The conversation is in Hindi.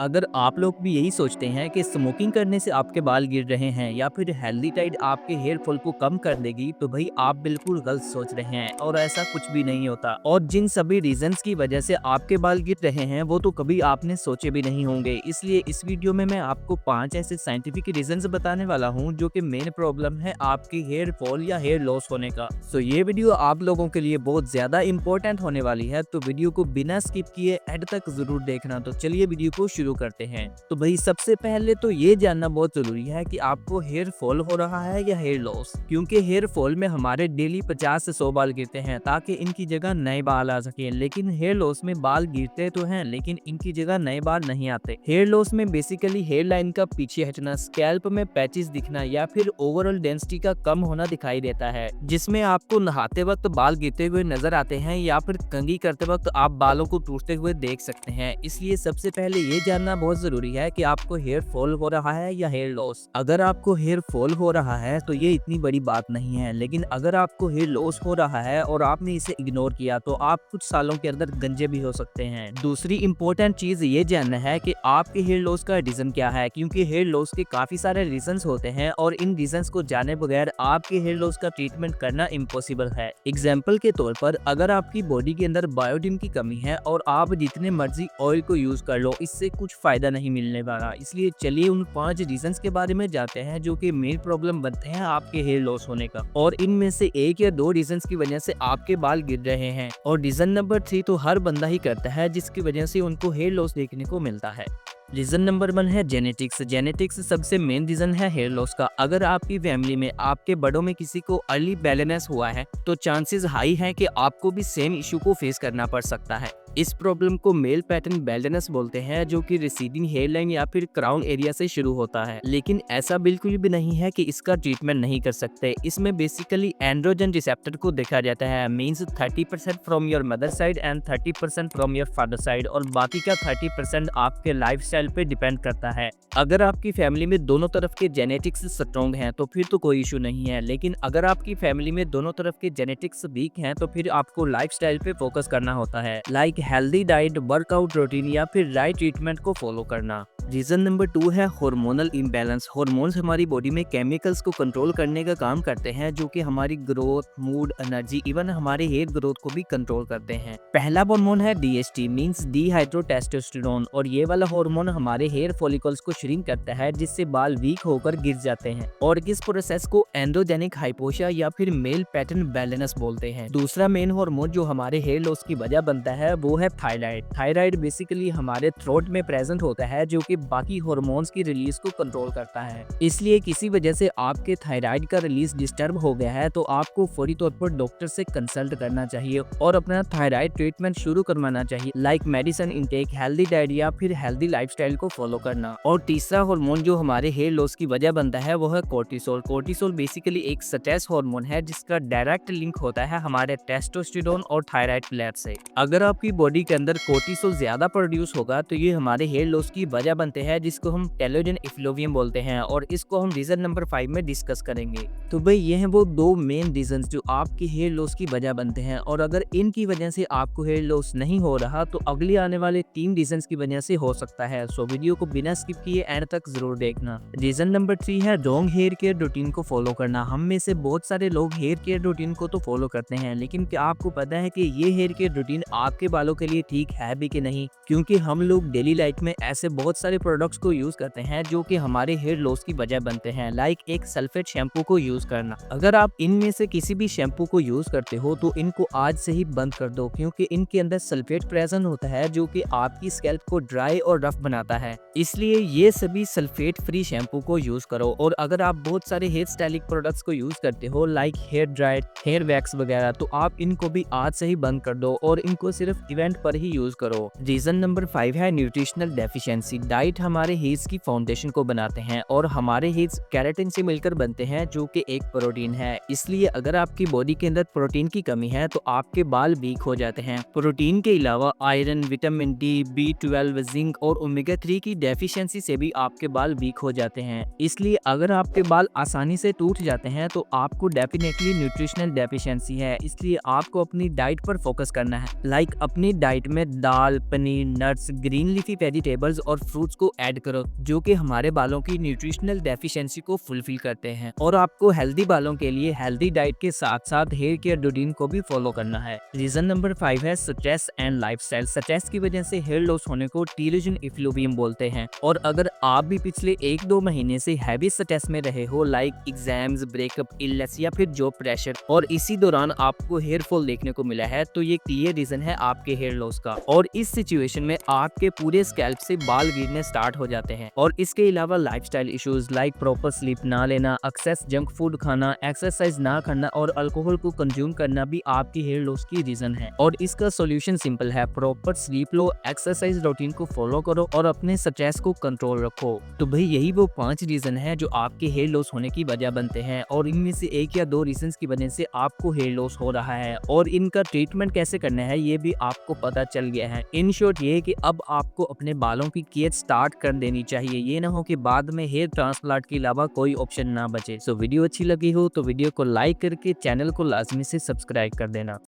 अगर आप लोग भी यही सोचते हैं कि स्मोकिंग करने से आपके बाल गिर रहे हैं या फिर हेल्दी डाइट आपके हेयर फॉल को कम कर देगी, तो भाई आप बिल्कुल गलत सोच रहे हैं और ऐसा कुछ भी नहीं होता। और जिन सभी रीजंस की वजह से आपके बाल गिर रहे हैं वो तो कभी आपने सोचे भी नहीं होंगे। इसलिए इस वीडियो में मैं आपको 5 ऐसे साइंटिफिक रीजंस बताने वाला हूँ जो कि मेन प्रॉब्लम है आपकी हेयर फॉल या हेयर लॉस होने का। सो ये वीडियो आप लोगों के लिए बहुत ज्यादा इंपॉर्टेंट होने वाली है, तो वीडियो को बिना स्किप किए एंड तक जरूर देखना। तो चलिए वीडियो को शुरू करते हैं। तो भाई सबसे पहले तो ये जानना बहुत जरूरी है कि आपको हेयर फॉल हो रहा है या हेयर लॉस, क्योंकि हेयर फॉल में हमारे डेली 50 से 100 बाल गिरते हैं ताकि इनकी जगह नए बाल आ सके, लेकिन हेयर लॉस में बाल गिरते तो हैं लेकिन इनकी जगह नए बाल नहीं आते। हेयर लॉस में बेसिकली हेयर लाइन का पीछे हटना, स्कैल्प में पैचेस दिखना या फिर ओवरऑल डेंसिटी का कम होना दिखाई देता है, जिसमें आपको नहाते वक्त बाल गिरते हुए नजर आते हैं या फिर कंघी करते वक्त आप बालों को टूटते हुए देख सकते हैं। इसलिए सबसे पहले ये जानना बहुत जरूरी है कि आपको हेयर फॉल हो रहा है या हेयर लॉस। अगर आपको हेयर फॉल हो रहा है तो ये इतनी बड़ी बात नहीं है, लेकिन अगर आपको हेयर लॉस हो रहा है और आपने इसे इग्नोर किया तो आप कुछ सालों के अंदर गंजे भी हो सकते हैं। दूसरी इंपॉर्टेंट चीज ये जानना है कि आपके हेयर लॉस का रीजन क्या है, क्योंकि हेयर लॉस के काफी सारे रीजंस होते हैं और इन रीजंस को जाने बगैर आपके हेयर लॉस का ट्रीटमेंट करना इम्पॉसिबल है। एग्जाम्पल के तौर पर अगर आपकी बॉडी के अंदर बायोटिन की कमी है और आप जितने मर्जी ऑयल को यूज कर लो, इससे कुछ फायदा नहीं मिलने वाला। इसलिए चलिए उन 5 रीजंस के बारे में जानते हैं जो कि मेन प्रॉब्लम बनते हैं आपके हेयर लॉस होने का, और इनमें से एक या दो रीजंस की वजह से आपके बाल गिर रहे हैं। और रीजन नंबर 3 तो हर बंदा ही करता है जिसकी वजह से उनको हेयर लॉस देखने को मिलता है। रीजन नंबर 1 है जेनेटिक्स। जेनेटिक्स सबसे मेन रीजन है हेयर लॉस का। अगर आपकी फैमिली में आपके बड़ों में किसी को अर्ली बैलेंस हुआ है तो चांसेस हाई है कि आपको भी सेम इशू को फेस करना पड़ सकता है। इस प्रॉब्लम को मेल पैटर्न बैलेंस बोलते हैं, जो कि रिसीडिंग हेयरलाइन या फिर क्राउन एरिया से शुरू होता है। लेकिन ऐसा बिल्कुल भी नहीं है कि इसका ट्रीटमेंट नहीं कर सकते। इसमें बेसिकली एंड्रोजन रिसेप्टर को देखा जाता है, means 30% from your mother side and 30% from your father side, और बाकी का 30% आपके लाइफस्टाइल पे डिपेंड करता है। अगर आपकी फैमिली में दोनों तरफ के जेनेटिक्स स्ट्रॉन्ग हैं तो फिर तो कोई इशू नहीं है, लेकिन अगर आपकी फैमिली में दोनों तरफ के जेनेटिक्स वीक हैं तो फिर आपको लाइफस्टाइल पे फोकस करना होता है, like healthy diet, workout routine या फिर राइट ट्रीटमेंट को फॉलो करना। रीजन नंबर 2 है हार्मोनल इम्बैलेंस। हार्मोन्स हमारी बॉडी में केमिकल्स को कंट्रोल करने का काम करते हैं, जो कि हमारी ग्रोथ, मूड, एनर्जी, इवन हमारे हेयर ग्रोथ को भी कंट्रोल करते हैं। पहला हार्मोन है डीएचटी, मींस डीहाइड्रोटेस्टोस्टेरोन, और ये वाला हार्मोन हमारे हेयर फॉलिकल्स को श्रिंक करता है, जिससे बाल वीक होकर गिर जाते हैं, और इस प्रोसेस को एंड्रोजेनिक हाइपोशिया या फिर मेल पैटर्न बैलेंस बोलते हैं। दूसरा मेन हार्मोन जो हमारे हेयर लॉस की वजह बनता है वो है थायराइड। थायराइड बेसिकली हमारे थ्रोट में प्रेजेंट होता है, जो कि बाकी हार्मोन्स की रिलीज को कंट्रोल करता है। इसलिए किसी वजह से आपके थायराइड का रिलीज डिस्टर्ब हो गया है तो आपको फौरी तौर पर डॉक्टर से कंसल्ट करना चाहिए और अपना थायराइड ट्रीटमेंट शुरू करवाना चाहिए, like medicine intake, healthy diet या फिर हेल्दी लाइफस्टाइल को फॉलो करना। और तीसरा हार्मोन जो हमारे हेयर लॉस की वजह बनता है वो है कोर्टिसोल। कोर्टिसोल बेसिकली एक स्ट्रेस हार्मोन है जिसका डायरेक्ट लिंक होता है हमारे टेस्टोस्टेरोन और थायराइड ग्लैंड से। अगर आपकी बॉडी के अंदर कोर्टिसोल ज्यादा प्रोड्यूस होगा तो ये हमारे हेयर लॉस की वजह बनते हैं, जिसको हम टेलोजन इफ्लोवियम बोलते हैं, और इसको हम रीजन नंबर 5 में डिस्कस करेंगे। तो भाई ये हैं वो दो मेन रीजंस जो आपकी हेयर लॉस की वजह बनते हैं, और अगर इनकी वजह से आपको हेयर लॉस नहीं हो रहा तो अगली आने वाले 3 रीजंस की वजह से हो सकता है। सो वीडियो को बिना स्किप किए एंड तक जरूर देखना। रीजन नंबर 3 है रॉन्ग हेयर केयर रूटीन को फॉलो करना। हम में से बहुत सारे लोग हेयर केयर रूटीन को तो फॉलो करते हैं, लेकिन क्या आपको पता है कि ये हेयर केयर रूटीन आपके बालों के लिए ठीक है भी कि नहीं? क्योंकि हम लोग डेली लाइफ में ऐसे बहुत सारे प्रोडक्ट्स को यूज करते हैं जो कि हमारे हेयर लॉस की वजह बनते हैं, लाइक एक सल्फेट शैम्पू को यूज करना। अगर आप इनमें से किसी भी शैम्पू को यूज करते हो तो इनको आज से ही बंद कर दो, क्योंकि इनके अंदर सल्फेट प्रेजेंट होता है जो कि आपकी स्कैल्प को ड्राई और रफ बनाता है। इसलिए ये सभी सल्फेट फ्री शैम्पू को यूज करो। और अगर आप बहुत सारे हेयर स्टाइलिंग प्रोडक्ट्स को यूज करते हो, like hair dried, hair wax वगैरह, तो आप इनको भी आज से ही बंद कर दो और इनको सिर्फ इवेंट पर ही यूज करो। रीजन नंबर 5 है न्यूट्रिशनल डेफिशिएंसी। डाइट हमारे हेयर्स की फाउंडेशन को बनाते हैं और हमारे हेयर्स केराटिन से मिलकर बनते हैं, जो कि एक प्रोटीन है। इसलिए अगर आपकी बॉडी के अंदर प्रोटीन की कमी है तो आपके बाल वीक हो जाते हैं। प्रोटीन के अलावा iron, vitamin D, B12, zinc और ओमेगा 3 की डेफिशिएंसी से भी आपके बाल वीक हो जाते हैं। इसलिए अगर आपके बाल आसानी से टूट जाते हैं तो आपको डेफिनेटली न्यूट्रिशनल डेफिशिएंसी है। इसलिए आपको अपनी डाइट पर फोकस करना है, लाइक अपनी डाइट में दाल, paneer, nuts, green leafy vegetables और फ्रूट्स फूड्स को ऐड करो जो कि हमारे बालों की न्यूट्रिशनल डेफिशिएंसी को फुलफिल करते हैं। और आपको हेल्दी बालों के लिए हेल्दी डाइट के साथ साथ हेयर केयर रूटीन को भी फॉलो करना है। रीजन नंबर 5 है स्ट्रेस एंड लाइफस्टाइल। स्ट्रेस की वजह से हेयर लॉस होने को टीलोजन इफ्लूवियम बोलते हैं। और अगर आप भी पिछले 1-2 महीने से हैवी स्ट्रेस में रहे हो, लाइक एग्जाम्स, ब्रेकअप, इलनेस या फिर जॉब प्रेशर, और इसी दौरान आपको हेयर फॉल देखने को मिला है, तो ये क्लियर रीजन है आपके हेयर लॉस का। और इस सिचुएशन में आपके पूरे स्कैल्प से बाल गिरने स्टार्ट हो जाते हैं। और इसके अलावा lifestyle issues like proper sleep ना लेना, एक्सेस जंक फूड खाना, एक्सरसाइज ना करना और अल्कोहल को कंज्यूम करना भी आपकी हेयर लॉस की रीजन है। और इसका सॉल्यूशन सिंपल है, प्रॉपर स्लीप लो, एक्सरसाइज रूटीन को फॉलो करो और अपने स्ट्रेस को कंट्रोल रखो। तो भाई यही वो 5 रीजन है जो आपके हेयर लॉस होने की वजह बनते हैं। और इनमें से 1 या 2 रीजन की वजह से आपको हेयर लॉस हो रहा है और इनका ट्रीटमेंट कैसे करना है ये भी आपको पता चल गया है। इन शॉर्ट ये है कि अब आपको अपने बालों की केयर स्टार्ट कर देनी चाहिए। ये ना हो कि बाद में हेयर ट्रांसप्लांट के अलावा कोई ऑप्शन ना बचे। सो वीडियो अच्छी लगी हो तो वीडियो को लाइक करके चैनल को लाजमी से सब्सक्राइब कर देना।